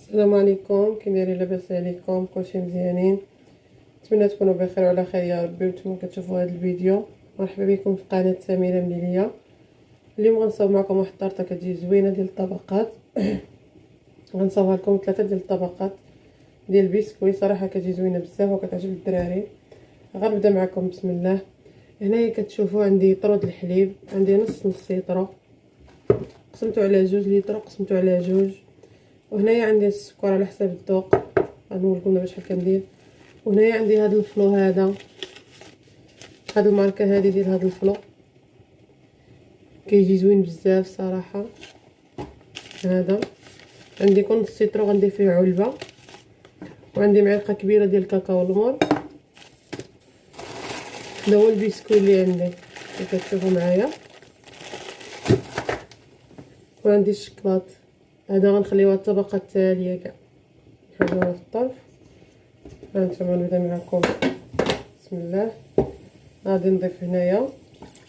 السلام عليكم، كي دايرين؟ لاباس عليكم؟ كلشي مزيانين؟ نتمنى تكونوا بخير وعلى خير يا ربي. وانتم كتشوفوا هذا الفيديو، مرحبا بكم في قناه سميره مليليه. اليوم غنصاوب معكم واحد الطرطه كتجي زوينه ديال الطبقات. غنصاوبها لكم 3 ديال الطبقات ديال البسكوي، صراحه كتجي زوينه بزاف وكتعجب الدراري. غنبدا معكم بسم الله. هنايا كتشوفوا عندي طرود الحليب، عندي نص لتر، قسمته على 2 لتر، قسمته على 2. وهنايا عندي السكر على حسب الذوق، غنوريكم دابا شحال كندير. وهنايا عندي هذا الفلو، هذا الماركه هذه ديال هذا الفلو كيجي زوين بزاف صراحه. هذا عندي كل نص لتر غندير فيه علبه، وعندي معلقه كبيره ديال الكاكاو المر. هذا هو البسكوي اللي عندي اللي كتشوفوا معايا. وعندي الشكلاط، هذا غنخليوها الطبقه التاليه كاع، نحطوها في الطرف. هانتوما نبدا معكم بسم الله. غادي نضيف هنايا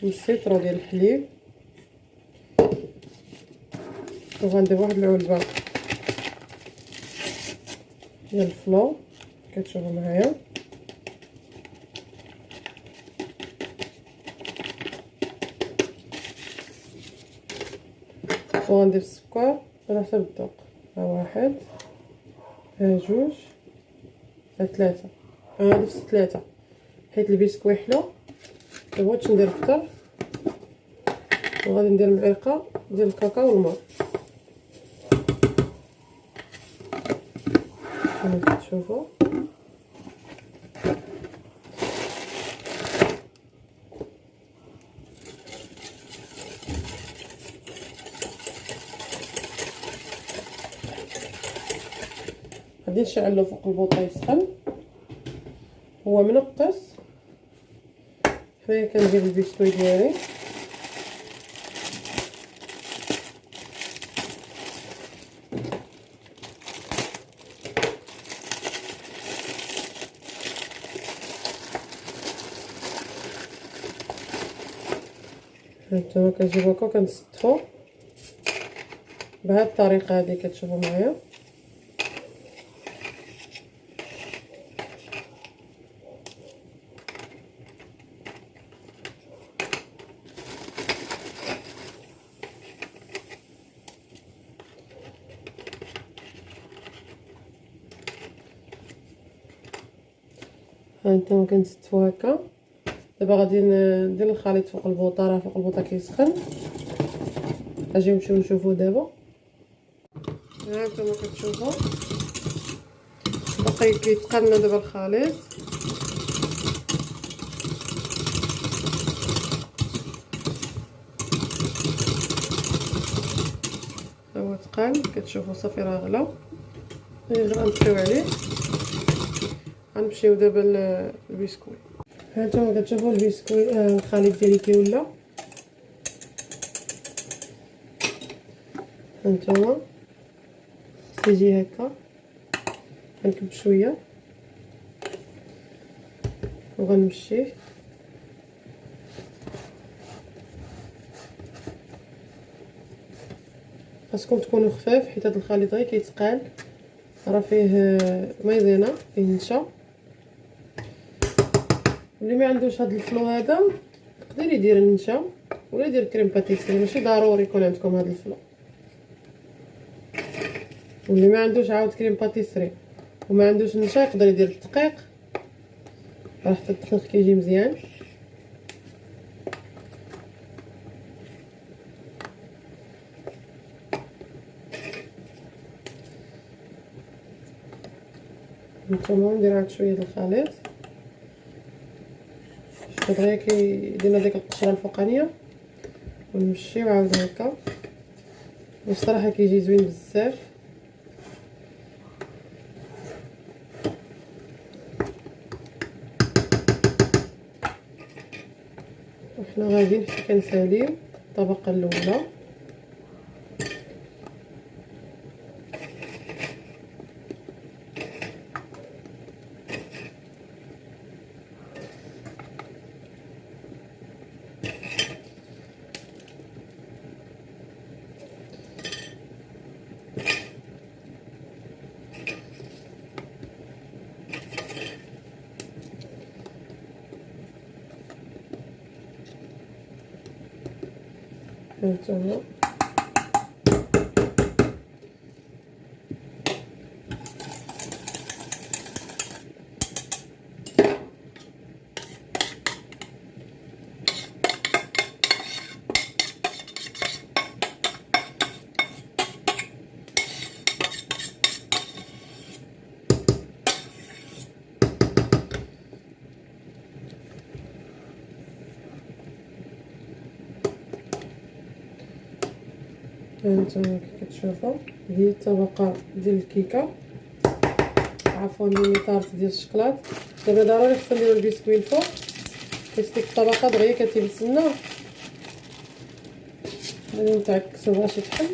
نص لتر ديال الحليب، وغندير واحد العلبه ديال الفلو كتشوفوا معايا. وغندير السكر على حسب الذوق، ها 1 ها 2 ها 3. انا ضفت 3 حيت البسكوي حلو، مبغيتش ندير كتر. وغادي ندير معلقه ديال الكاكاو المر كما كتشوفوا. غادي نشعلو فوق البوطه يسخن، هو منقص. حنايا كندير البسكوي ديالي، هانتوما كنجيبو هكا كنسطفو بهاد الطريقه هادي كتشوفوا معايا. هانتوما كنسطفو هكا. دابا غادي ندير الخليط فوق البوطه، راه فوق البوطه كيسخن. اجيو نمشيو نشوفو دابا. هانتوما كتشوفوا باقي كيتقلنا دابا الخليط. هو تقال، كتشوفوا صافي راه غلا. غنطفيو عليه، غنمشيو دابا للبسكوي. هانتوما كتشوفوا البسكوي، الخليط ديالي كيولى. هانتوما تيجي هكا، غنكب شويه وغنمشيه. خاصكم تكونوا خفاف حيت هذا الخليط غير كيتقال، راه فيه مايزينا، فيه نشا. اللي ما عندوش هذا الفلو هذا يقدر يدير النشا ولا يدير كريم باتيسري، ماشي ضروري يكون عندكم هذا الفلو. واللي ما عندوش عاود كريم باتيسري وما عندوش النشا يقدر يدير الدقيق، راه حتى الدقيق كيجي مزيان. نتوما ندير عاد شويه د الخليط، شوف دغيا كيدينا ديك القشره الفوقانيه، ونمشيو عاود هكا. والصراحه كيجي زوين بزاف. وحنا غاديين حتى كنساليو الطبقه الاولى. هانتوما كي كتشوفوا هذه الطبقه ديال الكيكه، عفوا ديال طارت ديال الشكلاط. دابا ضروري خصنا نديرو البسكوي الفوق، حيت ديك الطبقه دغيا كتلسنا غادي نتعكسو باش يتحل.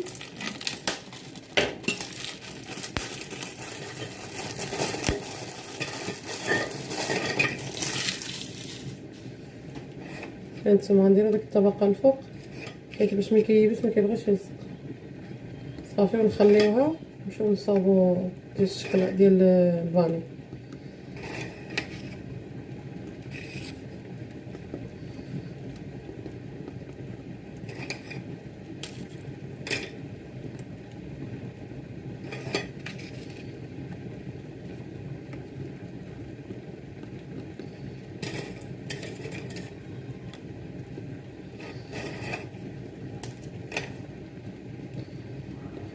هانتوما غنديرو ديك الطبقه الفوق حيت باش ما كيبس ما كيبغيش يلصق صافي، ونخليوها نمشيو نصاوبو ديال الشكلاط ديال الفاني.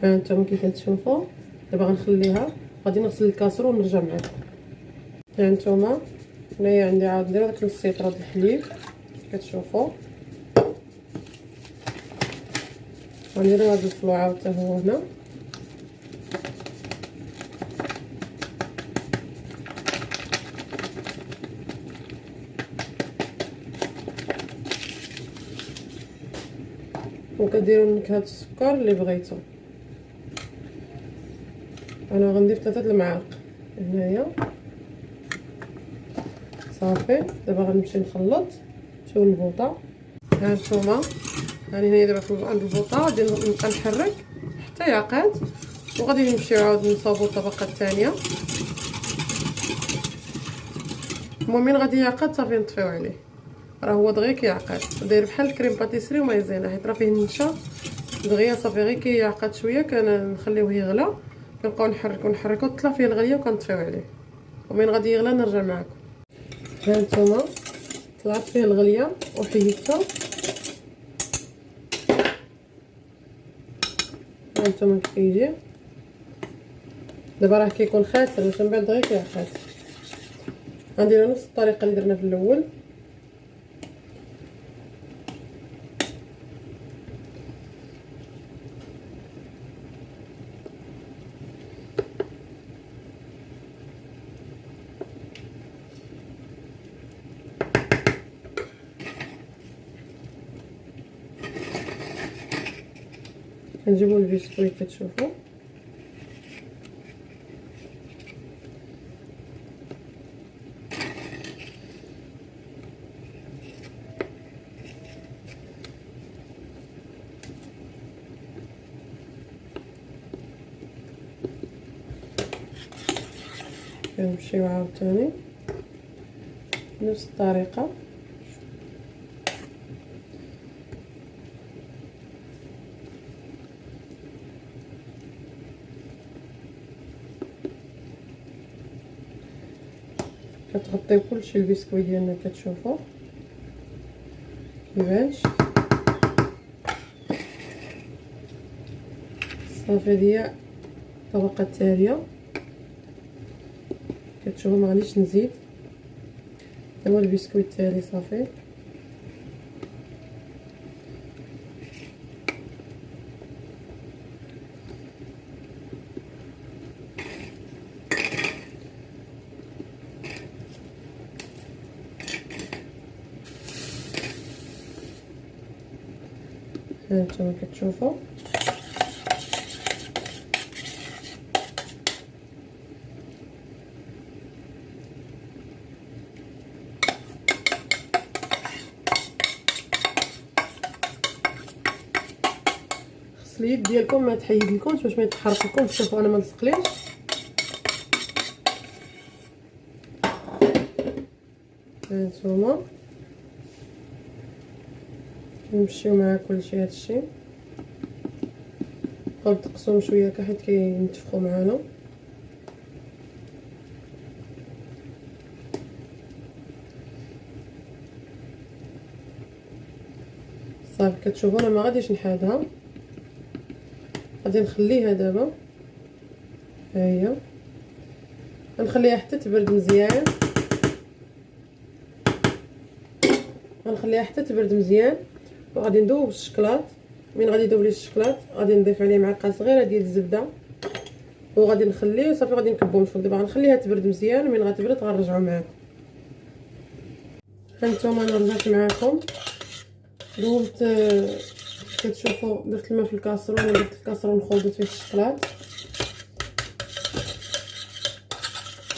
هانتوما كيف كتشوفوا دابا غنخليها، غادي نغسل الكاسرو ونرجع معكم. هانتوما هنايا عندي عاد ندير داك نص لتر د الحليب كتشوفوا، غنديرو هاد الفلو عاود حتى هو هنا، وكديروا نكهه السكر اللي بغيتو. انا غندير 3 المعالق هنايا صافي. دابا غنمشي نخلط شوف البوطه. هانتوما راني هنايا دابا عند البوطه، غادي نبقى نحرك حتى يعقد، وغادي نمشيو عاود نصاوبو الطبقه الثانيه. المهم من غادي يعقد صافي نطفيو عليه، راه هو دغيا كيعقد، داير بحال الكريم باتيسري ومايزينا، حيت راه فيه النشا دغيا صافي غير كيعقد شويه كنخليوه يغلى، كنبقاو نحركو تطلع فيه الغليه وكنطفيو عليه، ومن غادي يغلى نرجع معكم. هانتوما طلعت فيه الغليه وحيدته، هانتوما كيف كيجي دابا راه كيكون خاسر باش من بعد دغيا كيعقد. غنديرو نفس الطريقه اللي درنا في الاول. كنجيبو البسكوي كتشوفوا كنمشيو عاوتاني نفس الطريقه. كتغطيو كلشي البسكوي ديالنا كتشوفوا كيفاش صافي. هي الطبقه التاليه كتشوفوا ما غاديش نزيد، هو البسكوي التالي صافي. هانتوما كتشوفوا خص اليد ديالكم ما تحيد لكمش باش ما يتحرق لكمش. شوفوا انا ما نسقليش، هانتوما نمشيو مع كلشي هادشي، نبقاو نتقصوهم شويه هكا حيت كينتفخو معانا. صافي كتشوفوا انا ما غاديش نحادها، غادي نخليها دابا. ها هي غنخليها حتى تبرد مزيان، غنخليها حتى تبرد مزيان، وغادي ندوب الشكلاط. من غادي يذوب لي الشكلاط غادي نضيف عليه معلقه صغيره ديال الزبده، وغادي نخليه صافي. غادي نكبو من الفوق. دابا غنخليها تبرد مزيان، ومن غتبرد غنرجعو معاكم. هانتوما انا رجعت معاكم، دوبت كتشوفوا درت الماء في الكاسرون، ودرت الكاسرون خلطت فيه الشكلاط،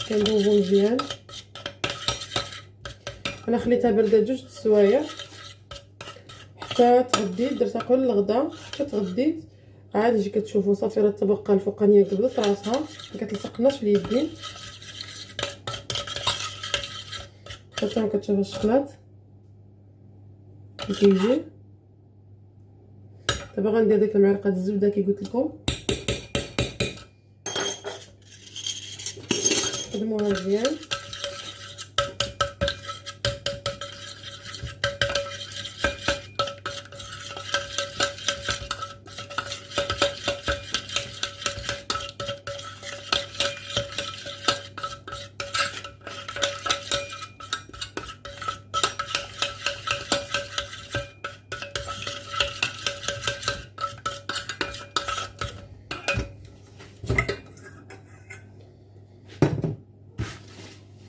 كندوبو مزيان. انا خليتها برده 2 السوايع حتى تغديت، درتها قبل الغدا حتى تغديت. عاد جي كتشوفوا صافي راه الطبقه الفوقانيه قبضت راسها، ما كتلصقناش في اليدين. حتى ما كتشوفوا الشكلاط كي كيجي. دابا غندير ديك المعلقه الزبده كي قلت لكم، خدموها مزيان.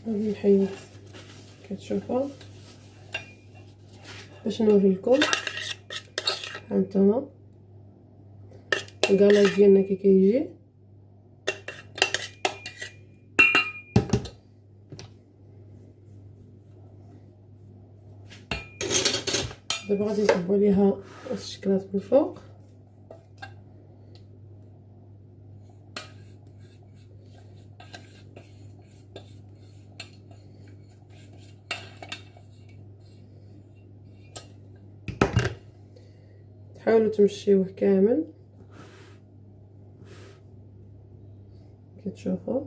غادي نحيد كتشوفوا باش نوريلكم. هانتوما الكلاج ديالنا كي كيجي. دابا غادي نصبوا عليها الشكلاط من الفوق. حاولوا تمشيوه كامل كتشوفوا.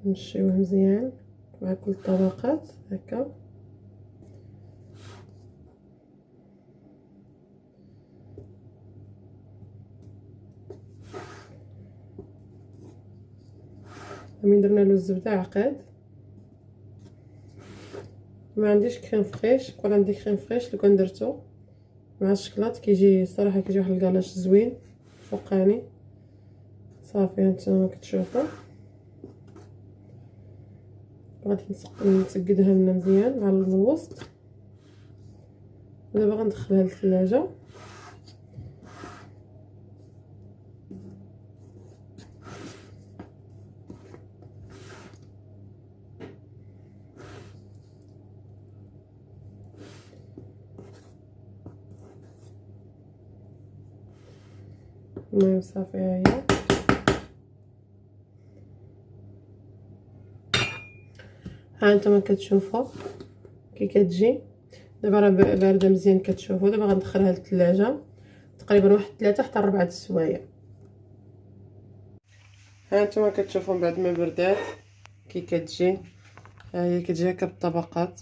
نمشيوه مزيان مع كل الطبقات هكا. من درنا له الزبده عقاد. ما عنديش كريم فريش، كون عندي كريم فريش لو كان درتو مع الشكلاط كيجي صراحه كيجي واحد الكلاش زوين فوقاني. صافي هانتوما كتشوفوا غادي نسقدها لنا مزيان مع الوسط. ودابا غندخلها للثلاجه. المهم صافي ها هي. ها انتما كتشوفوا كي كتجي. دابا راه بارده مزيان كتشوفوا. دابا غندخلها للثلاجه تقريبا واحد 3 حتى 4 السوايع. ها انتما كتشوفوا من بعد ما بردات كي كتجي. ها هي كتجي هكا بالطبقات،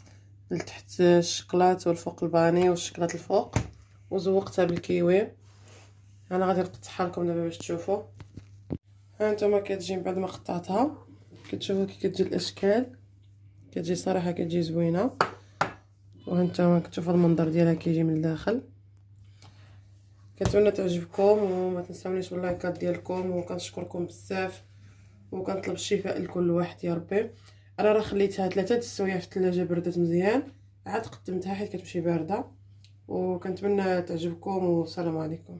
لتحت الشكلاط والفوق الباني والشكلاط الفوق، وزوقتها بالكيوي. انا غادي نقطعها لكم دابا باش تشوفوا. ها انتما كتجي من بعد ما قطعتها كتشوفوا كي كتجي الاشكال. كتجي صراحه كتجي زوينه. وهانتوما كتشوفوا المنظر ديالها كيجي من الداخل. كنتمنى تعجبكم، وما تنساونيش باللايكات ديالكم، وكنشكركم بزاف، وكنطلب الشفاء لكل واحد يا ربي. انا راه خليتها 3 السوايع في الثلاجه بردت مزيان، عاد قدمتها حيت كتمشي بارده. وكنتمنى تعجبكم، والسلام عليكم.